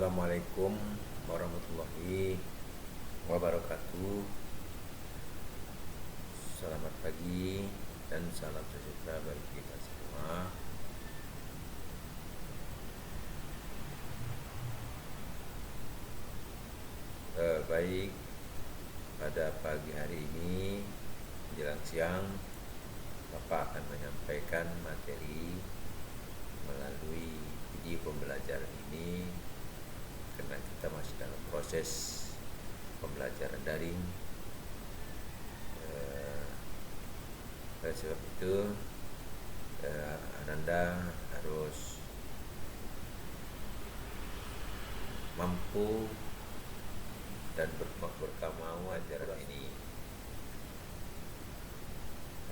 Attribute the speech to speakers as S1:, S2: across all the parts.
S1: Assalamualaikum warahmatullahi wabarakatuh. Selamat pagi dan salam sejahtera bagi kita semua. Baik, pada pagi hari ini menjelang siang, Bapak akan menyampaikan materi melalui video pembelajaran ini karena kita masih dalam proses pembelajaran daring. Oleh sebab itu Ananda harus mampu dan berkamau ajaran ini,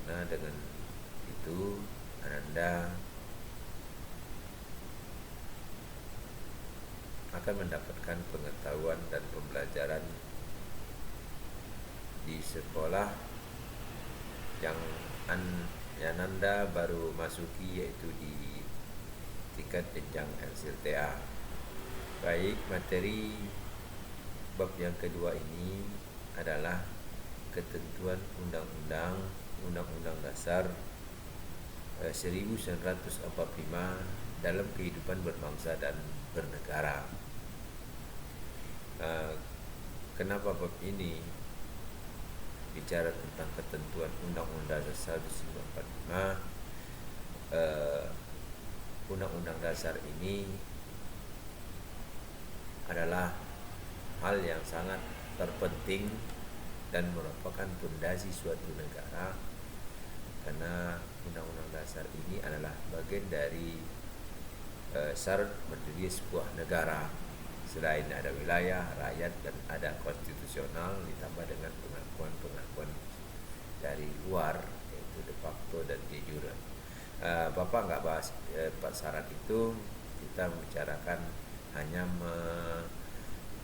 S1: karena dengan itu Ananda akan mendapatkan pengetahuan dan pembelajaran di sekolah yang Ananda baru masuki, yaitu di tingkat jenjang LCTA. Baik, materi bab yang kedua ini adalah ketentuan Undang-Undang Dasar 1945 dalam kehidupan berbangsa dan bernegara. Kenapa bab ini bicara tentang ketentuan Undang-Undang Dasar 1945? Undang-Undang Dasar ini adalah hal yang sangat terpenting dan merupakan fondasi suatu negara, karena Undang-Undang Dasar ini adalah bagian dari syarat berdiri sebuah negara. Selain ada wilayah, rakyat, dan ada konstitusional, ditambah dengan pengakuan dari luar, yaitu de facto dan de jure. Bapak nggak bahas syarat itu, kita membicarakan hanya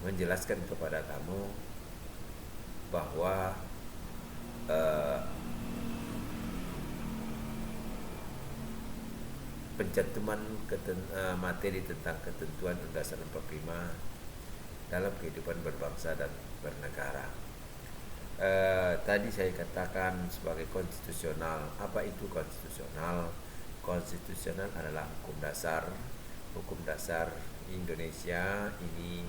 S1: menjelaskan kepada kamu bahwa pencantuman materi tentang ketentuan Undang-Undang 45 dalam kehidupan berbangsa dan bernegara. Tadi saya katakan sebagai konstitusional. Apa itu konstitusional? Konstitusional adalah hukum dasar. Hukum dasar Indonesia ini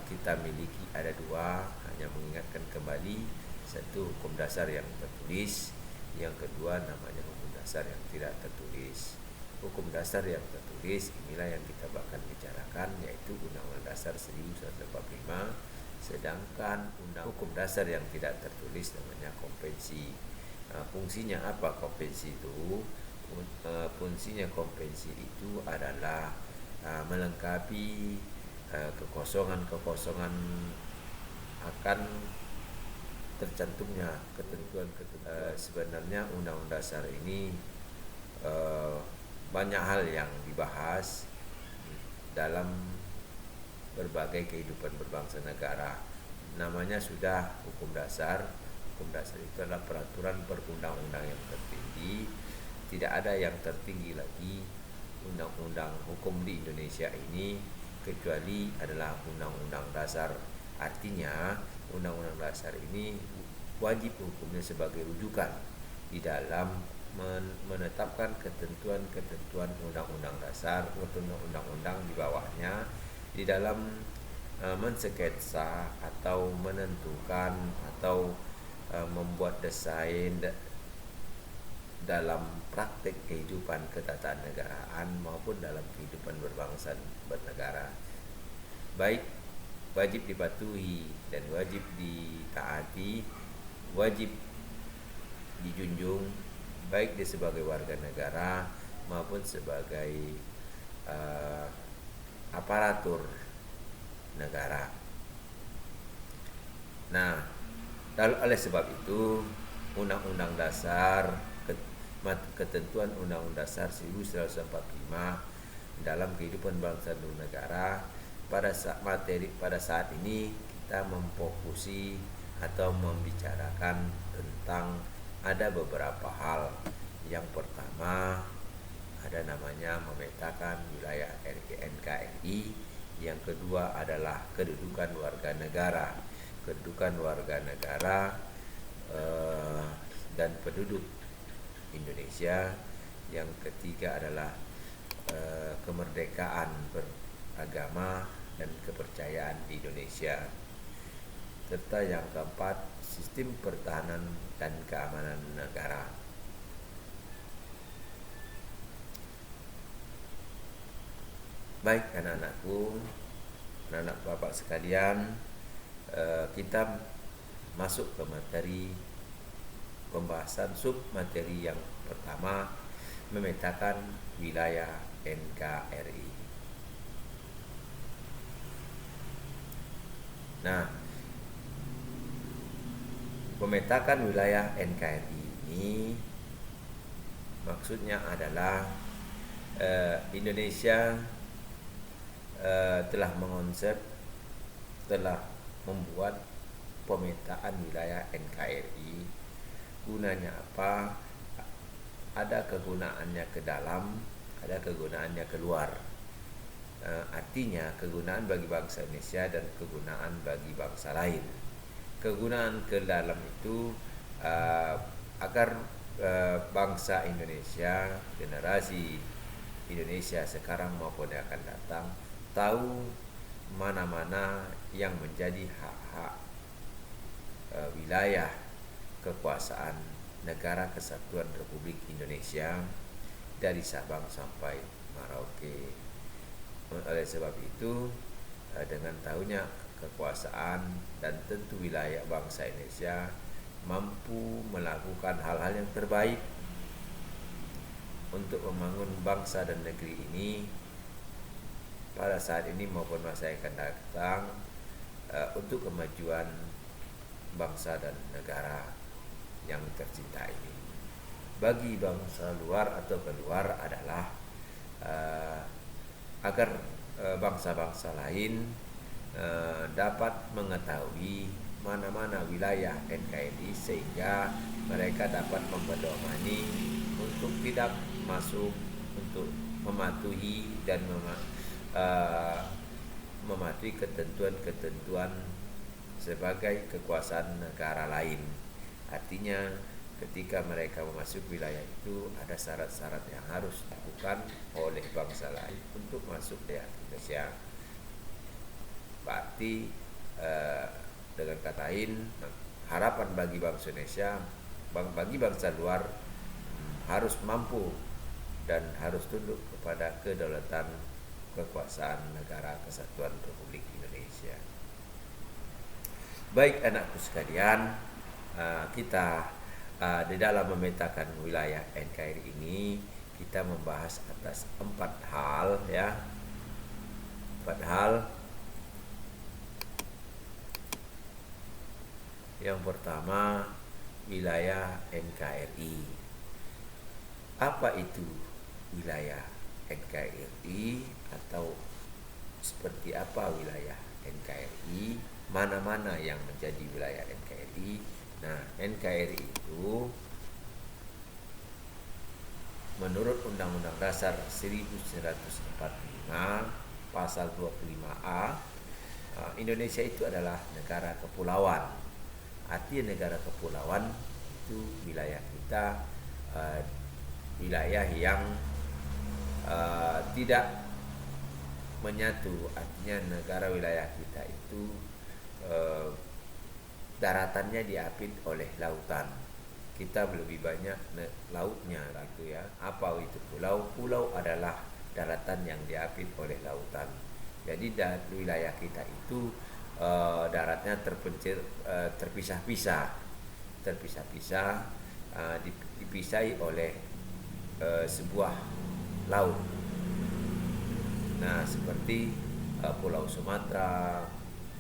S1: kita miliki ada dua, hanya mengingatkan kembali. Satu, hukum dasar yang tertulis. Yang kedua namanya hukum dasar yang tidak tertulis. Hukum dasar yang tertulis inilah yang kita bahkan bicarakan, yaitu Undang-Undang Dasar 1945. Sedangkan hukum dasar yang tidak tertulis namanya konvensi. Fungsinya apa konvensi itu? Fungsinya konvensi itu adalah melengkapi kekosongan akan tercantumnya ketentuan. Sebenarnya Undang-Undang Dasar ini banyak hal yang dibahas dalam berbagai kehidupan berbangsa negara. Namanya sudah hukum dasar. Hukum dasar itu adalah peraturan perundang-undang yang tertinggi. Tidak ada yang tertinggi lagi undang-undang hukum di Indonesia ini kecuali adalah Undang-Undang Dasar. Artinya Undang-Undang Dasar ini wajib hukumnya sebagai rujukan di dalam menetapkan ketentuan-ketentuan Undang-Undang Dasar, undang-undang di bawahnya, di dalam mensketsa atau menentukan atau membuat desain dalam praktik kehidupan ketatanegaraan maupun dalam kehidupan berbangsa dan bernegara. Baik wajib dipatuhi dan wajib ditaati, wajib dijunjung, baik dia sebagai warga negara maupun sebagai aparatur negara. Nah, oleh sebab itu Undang-Undang Dasar, ketentuan Undang-Undang Dasar 1945 dalam kehidupan bangsa dan negara, pada saat ini kita memfokusi atau membicarakan tentang ada beberapa hal. Yang pertama ada namanya memetakan wilayah NKRI yang kedua adalah kedudukan warga negara. Kedudukan warga negara dan penduduk Indonesia. Yang ketiga adalah kemerdekaan beragama dan kepercayaan di Indonesia. Serta yang keempat, sistem pertahanan dan keamanan negara. Baik anak-anakku, anak-anak bapak sekalian, kita masuk ke materi pembahasan sub materi yang pertama, memetakan wilayah NKRI. Nah, memetakan wilayah NKRI ini maksudnya adalah Indonesia telah membuat pemetaan wilayah NKRI. Gunanya apa? Ada kegunaannya ke dalam, ada kegunaannya keluar. Artinya kegunaan bagi bangsa Indonesia dan kegunaan bagi bangsa lain. Kegunaan ke dalam itu agar bangsa Indonesia, generasi Indonesia sekarang maupun yang akan datang, tahu mana-mana yang menjadi hak-hak wilayah kekuasaan Negara Kesatuan Republik Indonesia dari Sabang sampai Merauke. Oleh sebab itu, dengan tahunya kekuasaan dan tentu wilayah bangsa Indonesia mampu melakukan hal-hal yang terbaik untuk membangun bangsa dan negeri ini pada saat ini maupun masa yang akan datang, untuk kemajuan bangsa dan negara yang tercinta ini. Bagi bangsa luar atau keluar adalah agar bangsa-bangsa lain dapat mengetahui mana-mana wilayah NKRI sehingga mereka dapat mempedomani untuk tidak masuk, untuk mematuhi dan mematuhi ketentuan-ketentuan sebagai kekuasaan negara lain. Artinya ketika mereka memasuki wilayah itu ada syarat-syarat yang harus dilakukan oleh bangsa lain untuk masuk ke Indonesia. Berarti dengan kata lain, harapan bagi bangsa Indonesia, bagi bangsa luar harus mampu dan harus tunduk kepada kedaulatan kekuasaan Negara Kesatuan Republik Indonesia. Baik anakku sekalian, kita di dalam memetakan wilayah NKRI ini kita membahas atas 4 hal ya. 4 hal. Yang pertama, wilayah NKRI. Apa itu wilayah NKRI atau seperti apa wilayah NKRI? Mana-mana yang menjadi wilayah NKRI? Nah, NKRI itu menurut Undang-Undang Dasar 1945 pasal 25A, Indonesia itu adalah negara kepulauan. Artinya negara kepulauan itu wilayah kita, wilayah yang tidak menyatu. Artinya negara wilayah kita itu daratannya diapit oleh lautan. Kita lebih banyak lautnya gitu ya. Apa itu pulau? Pulau adalah daratan yang diapit oleh lautan. Jadi wilayah kita itu daratnya terpisah-pisah, dipisahi oleh sebuah laut. Nah, seperti Pulau Sumatera,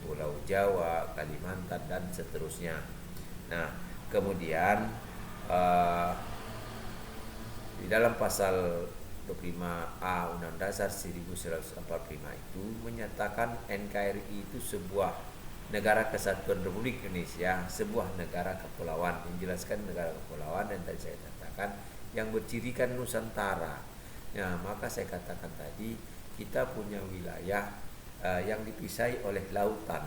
S1: Pulau Jawa, Kalimantan dan seterusnya. Nah, kemudian di dalam pasal 25A Undang Dasar 1945 itu menyatakan NKRI itu sebuah negara kesatuan Republik Indonesia, sebuah negara kepulauan. Menjelaskan negara kepulauan dan tadi saya katakan yang bercirikan Nusantara. Nah, maka saya katakan tadi kita punya wilayah yang dipisahi oleh lautan.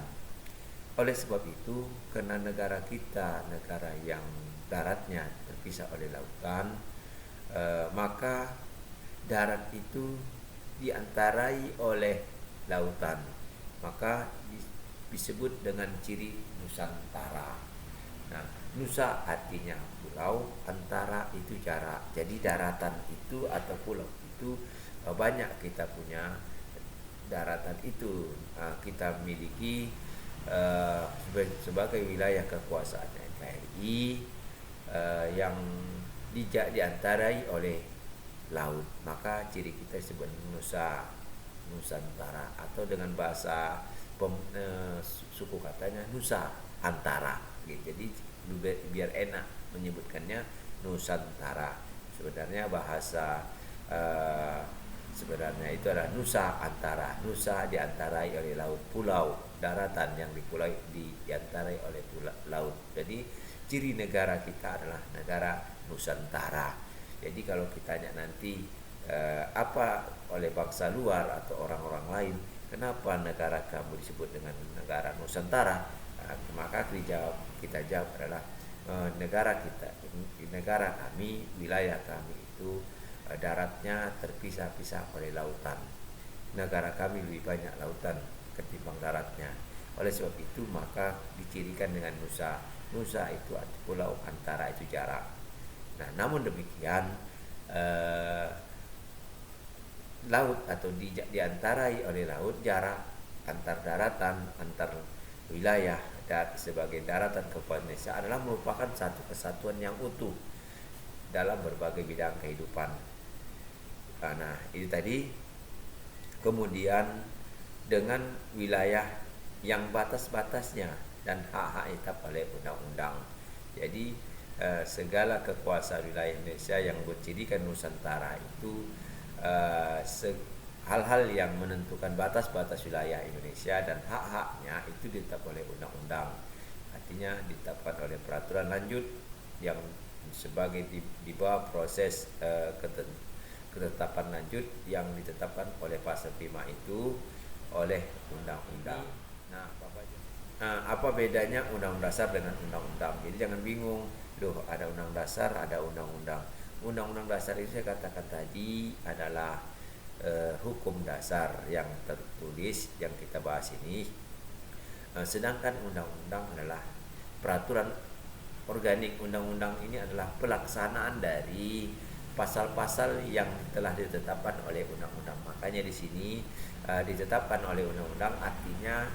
S1: Oleh sebab itu, karena negara kita negara yang daratnya terpisah oleh lautan, maka darat itu diantarai oleh lautan, maka disebut dengan ciri Nusantara. Nah, Nusa artinya pulau, antara itu jarak. Jadi daratan itu atau pulau itu banyak kita punya daratan itu kita miliki sebagai wilayah kekuasaan NKRI yang diantarai oleh laut. Maka ciri kita disebut Nusantara, atau dengan bahasa suku katanya Nusa Antara gitu. Jadi biar enak menyebutkannya Nusantara. Sebenarnya bahasa sebenarnya itu adalah Nusa Antara. Nusa diantarai oleh laut, pulau daratan yang diantarai oleh laut. Jadi ciri negara kita adalah negara Nusantara. Jadi kalau kita tanya nanti apa oleh bangsa luar atau orang-orang lain, kenapa negara kamu disebut dengan negara Nusantara, maka kita jawab adalah negara kami, wilayah kami itu daratnya terpisah-pisah oleh lautan. Negara kami lebih banyak lautan ketimbang daratnya. Oleh sebab itu maka dicirikan dengan Nusa. Nusa itu arti pulau, antara itu jarak. Nah, namun demikian laut atau diantarai oleh laut, jarak antar daratan, antar wilayah sebagai daratan Kepulauan Indonesia adalah merupakan satu kesatuan yang utuh dalam berbagai bidang kehidupan. Nah, itu tadi. Kemudian dengan wilayah yang batas-batasnya dan hak-hak tetap oleh undang-undang. Jadi segala kekuasaan wilayah Indonesia yang bercirikan Nusantara itu hal-hal yang menentukan batas-batas wilayah Indonesia dan hak-haknya itu ditetapkan oleh undang-undang. Artinya ditetapkan oleh peraturan lanjut yang sebagai di bawah proses ketetapan lanjut yang ditetapkan oleh pasal 5 itu oleh undang-undang. Nah, apa bedanya undang-undang dasar dengan undang-undang? Jadi jangan bingung, loh ada undang dasar, ada undang-undang. Undang-undang dasar itu saya katakan tadi adalah hukum dasar yang tertulis yang kita bahas ini. Sedangkan undang-undang adalah peraturan organik. Undang-undang ini adalah pelaksanaan dari pasal-pasal yang telah ditetapkan oleh undang-undang. Makanya di sini ditetapkan oleh undang-undang artinya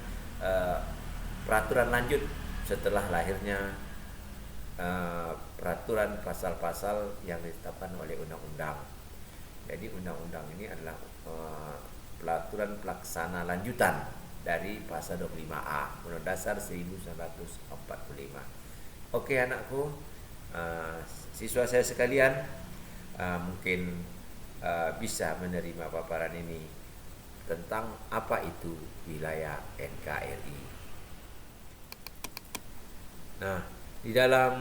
S1: peraturan lanjut setelah lahirnya peraturan pasal-pasal yang ditetapkan oleh undang-undang. Jadi undang-undang ini adalah peraturan pelaksana lanjutan dari pasal 25A Undang Dasar 1945. Oke anakku, siswa saya sekalian, mungkin bisa menerima paparan ini tentang apa itu wilayah NKRI. Nah, di dalam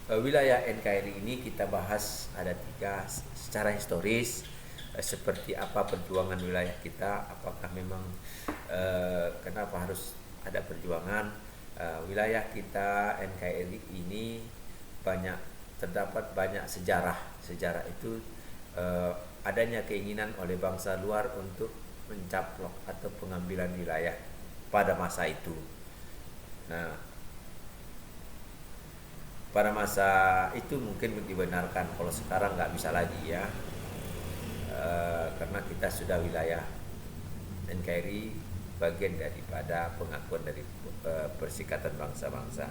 S1: wilayah NKRI ini kita bahas ada 3 secara historis, seperti apa perjuangan wilayah kita, apakah memang kenapa harus ada perjuangan. Wilayah kita NKRI ini terdapat banyak sejarah. Sejarah itu adanya keinginan oleh bangsa luar untuk mencaplok atau pengambilan wilayah pada masa itu. Nah, pada masa itu mungkin dibenarkan, kalau sekarang nggak bisa lagi ya, karena kita sudah wilayah NKRI bagian daripada pengakuan dari Perserikatan Bangsa-Bangsa.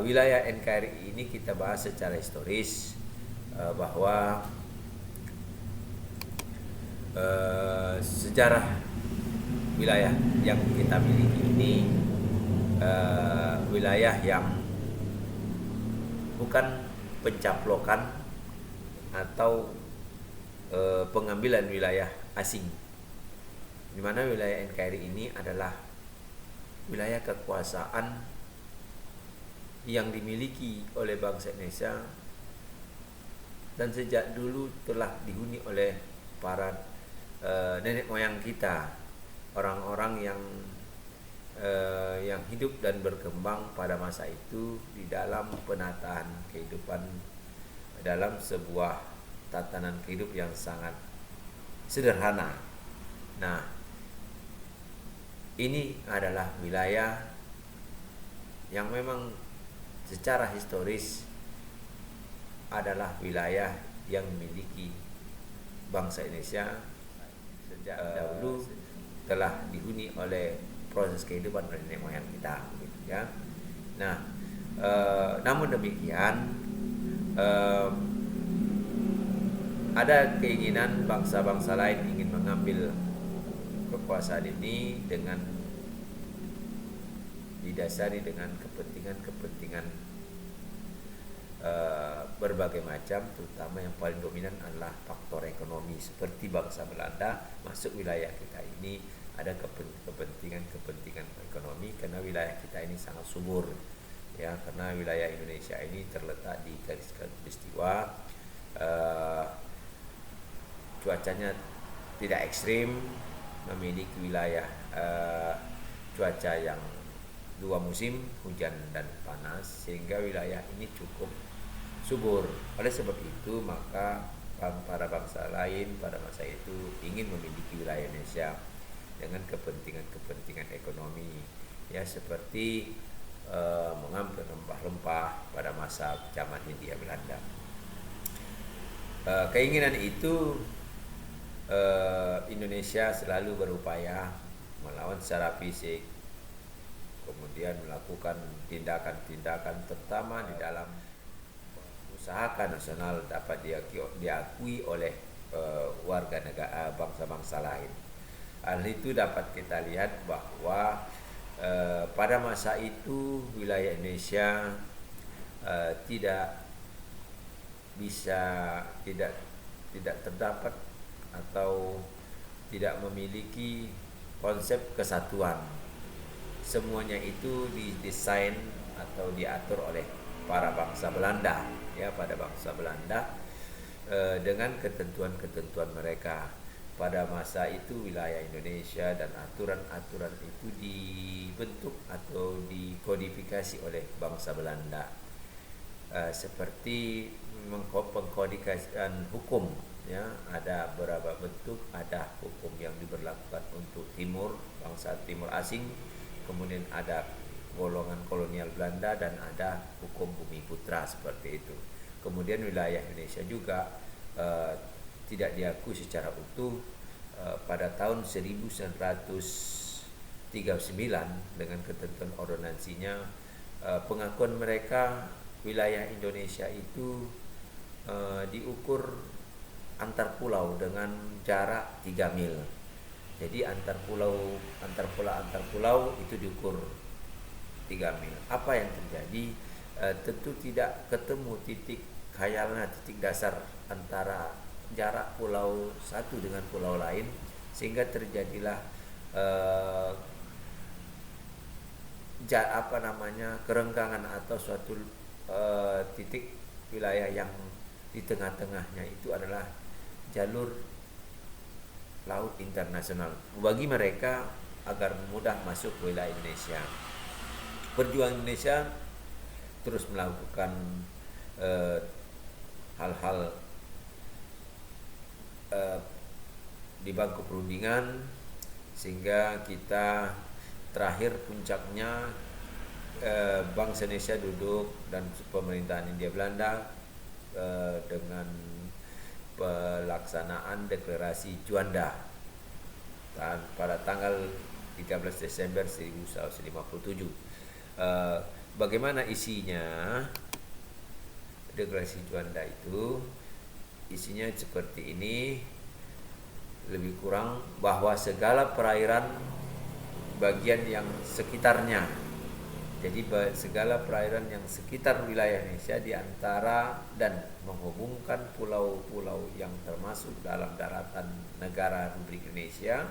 S1: Wilayah NKRI ini kita bahas secara historis, bahwa sejarah wilayah yang kita miliki ini wilayah yang bukan pencaplokan atau pengambilan wilayah asing, di mana wilayah NKRI ini adalah wilayah kekuasaan yang dimiliki oleh bangsa Indonesia dan sejak dulu telah dihuni oleh para nenek moyang kita, orang-orang yang hidup dan berkembang pada masa itu di dalam penataan kehidupan, dalam sebuah tatanan hidup yang sangat sederhana. Nah, ini adalah wilayah yang memang secara historis adalah wilayah yang memiliki bangsa Indonesia sejak dahulu telah dihuni oleh proses kehidupan nenek moyang kita, gitu ya. Nah, namun demikian ada keinginan bangsa-bangsa lain ingin mengambil kekuasaan ini dengan didasari dengan kepentingan berbagai macam, terutama yang paling dominan adalah faktor ekonomi. Seperti bangsa Belanda masuk wilayah kita ini ada kepentingan ekonomi, karena wilayah kita ini sangat subur, ya, karena wilayah Indonesia ini terletak di garis khatulistiwa, cuacanya tidak ekstrim, memiliki wilayah cuaca yang dua musim, hujan dan panas, sehingga wilayah ini cukup subur. Oleh sebab itu maka para bangsa lain pada masa itu ingin memiliki wilayah Indonesia dengan kepentingan ekonomi, ya, seperti mengambil rempah-rempah pada masa zaman Hindia Belanda. Keinginan itu Indonesia selalu berupaya melawan secara fisik, kemudian melakukan tindakan-tindakan terutama di dalam usahakan nasional dapat diakui oleh warga negara bangsa-bangsa lain. Hal itu dapat kita lihat bahwa pada masa itu wilayah Indonesia tidak terdapat atau tidak memiliki konsep kesatuan. Semuanya itu didesain atau diatur oleh para bangsa Belanda, ya, pada bangsa Belanda dengan ketentuan-ketentuan mereka. Pada masa itu wilayah Indonesia dan aturan-aturan itu dibentuk atau dikodifikasi oleh bangsa Belanda, seperti pengkodifikasian hukum, ya, ada beberapa bentuk. Ada hukum yang diberlakukan untuk timur, bangsa timur asing, kemudian ada golongan kolonial Belanda, dan ada hukum bumi putra, seperti itu. Kemudian wilayah Indonesia juga tidak diakui secara utuh pada tahun 1939 dengan ketentuan ordonansinya. Pengakuan mereka wilayah Indonesia itu diukur antar pulau dengan jarak 3 mil. Jadi antar pulau itu diukur 3 mil. Apa yang terjadi? Tentu tidak ketemu titik khayalnya, titik dasar antara jarak pulau satu dengan pulau lain, sehingga terjadilah kerenggangan atau suatu titik wilayah yang di tengah-tengahnya itu adalah jalur laut internasional bagi mereka agar mudah masuk ke wilayah Indonesia. Perjuangan Indonesia terus melakukan hal-hal di bangku perundingan, sehingga kita terakhir puncaknya bangsa Indonesia duduk dan pemerintahan Hindia Belanda dengan pelaksanaan deklarasi Juanda dan pada tanggal 13 Desember 1957. Bagaimana isinya deklarasi Juanda itu? Isinya seperti ini, lebih kurang, bahwa segala perairan bagian yang sekitarnya, jadi segala perairan yang sekitar wilayah Indonesia di antara dan menghubungkan pulau-pulau yang termasuk dalam daratan negara Republik Indonesia,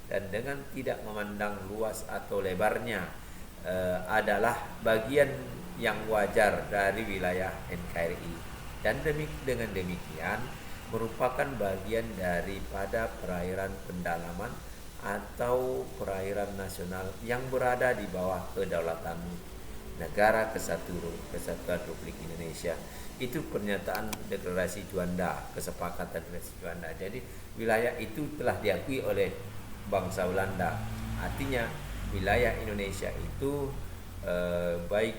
S1: dan dengan tidak memandang luas atau lebarnya, adalah bagian yang wajar dari wilayah NKRI. Dan dengan demikian merupakan bagian daripada perairan pendalaman atau perairan nasional yang berada di bawah kedaulatan Negara Kesatuan Republik Indonesia. Itu pernyataan deklarasi Juanda, kesepakatan deklarasi Juanda. Jadi wilayah itu telah diakui oleh bangsa Belanda. Artinya wilayah Indonesia itu baik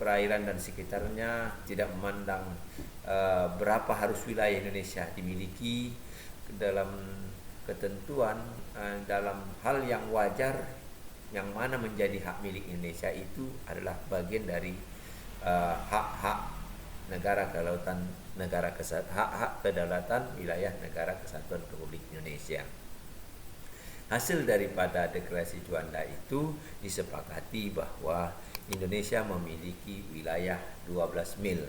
S1: perairan dan sekitarnya, tidak memandang berapa harus wilayah Indonesia dimiliki dalam ketentuan, dalam hal yang wajar, yang mana menjadi hak milik Indonesia itu adalah bagian dari hak-hak negara kelautan, hak-hak kedaulatan wilayah Negara Kesatuan Republik Indonesia. Hasil daripada deklarasi Juanda itu disepakati bahwa Indonesia memiliki wilayah 12 mil.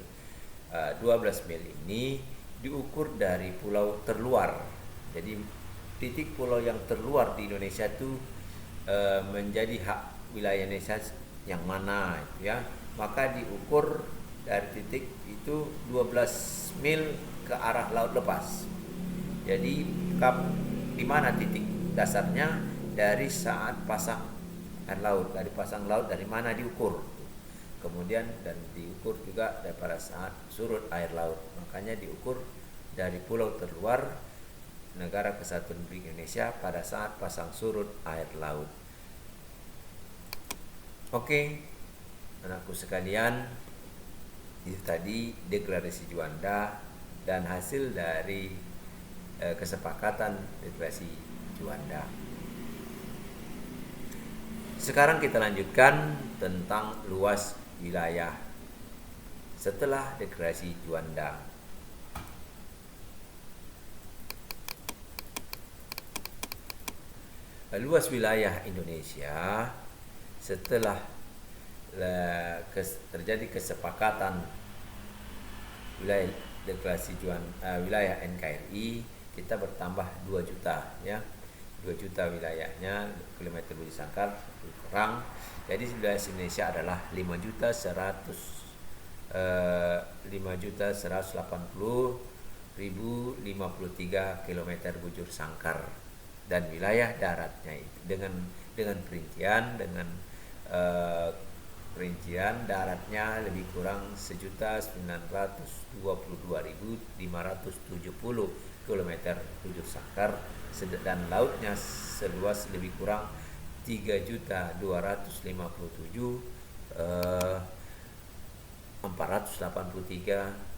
S1: 12 mil ini diukur dari pulau terluar. Jadi titik pulau yang terluar di Indonesia itu menjadi hak wilayah Indonesia yang mana itu ya. Maka diukur dari titik itu 12 mil ke arah laut lepas. Jadi di mana titik dasarnya? Dari saat pasang air laut, dari pasang laut dari mana diukur. Kemudian dan diukur juga pada saat surut air laut. Makanya diukur dari pulau terluar Negara Kesatuan Republik Indonesia pada saat pasang surut air laut. Oke, anakku sekalian, itu tadi deklarasi Juanda dan hasil dari kesepakatan deklarasi Juanda. Sekarang kita lanjutkan tentang luas wilayah setelah deklarasi Juanda. Luas wilayah Indonesia setelah terjadi kesepakatan wilayah deklarasi wilayah NKRI, kita bertambah 2 juta ya. 2 juta wilayahnya, kilometer bujur sangkar kurang. Jadi wilayah Indonesia adalah 5.180.053 kilometer bujur sangkar, dan wilayah daratnya itu dengan perincian daratnya lebih kurang 1.922.570 kilometer bujur sangkar, dan lautnya seluas lebih kurang 3.257.483